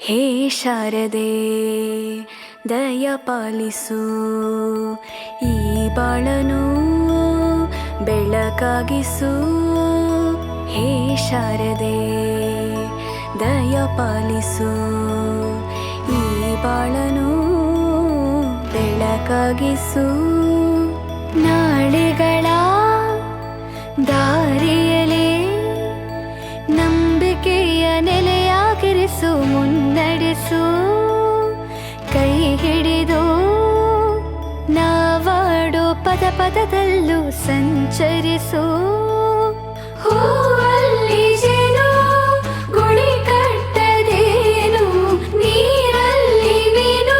ಹೇ ಶಾರದೆ ದಯ ಪಾಲಿಸು, ಈ ಬಾಳನು ಬೆಳಕಾಗಿಸು. ಹೇ ಶಾರದೆ ದಯ ಪಾಲಿಸು, ಈ ಬಾಳನು ಬೆಳಕಾಗಿಸು. ನಾಳೆಗಳ ದಾರಿಯಲೇ ನಂಬಿಕೆಯ ನೆಲೆಯಾಗಿರಿಸು, ಮುನ್ನಡೆಸು. ಕೈ ಹಿಡಿದು ನಾವಾಡೋ ಪದ ಪದದಲ್ಲೂ ಸಂಚರಿಸು. ಹೂವಲ್ಲಿ ಜೇನು ಗುಳಿ ಕಟ್ಟದೇನು, ನೀರಲ್ಲಿ ಮೀನು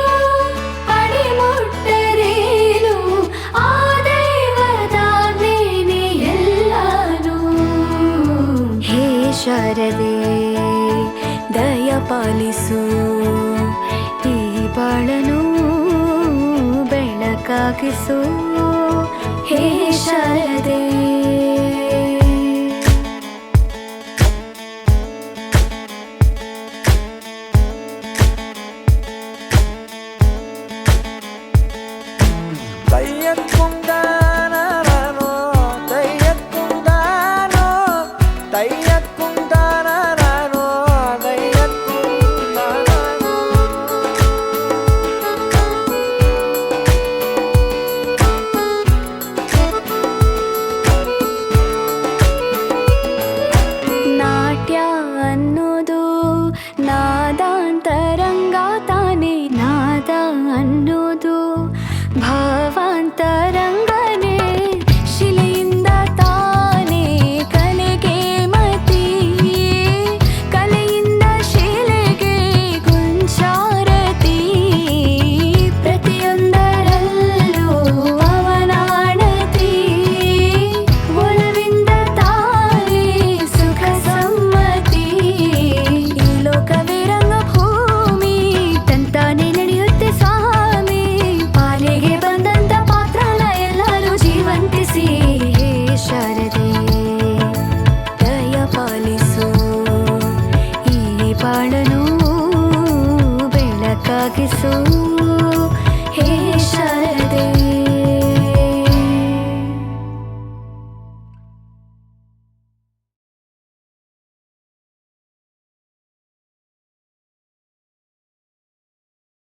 ಅಡಿ ಮುಟ್ಟರೇನು, ಆ ದೈವದಾಜ್ಞೆನೇ ಎಲ್ಲಾನು. ಹೇ ಶಾರದೆ ದಯ ಪಾಲಿಸು, ಈ ಬಾಳನು ಬೆಳಕಾಗಿಸು. ಹೇ ಶಾರದೆ തയ്യക്കുണ്ടാനോ തയ്യക്കുണ്ടാനോ തയ്യക്ക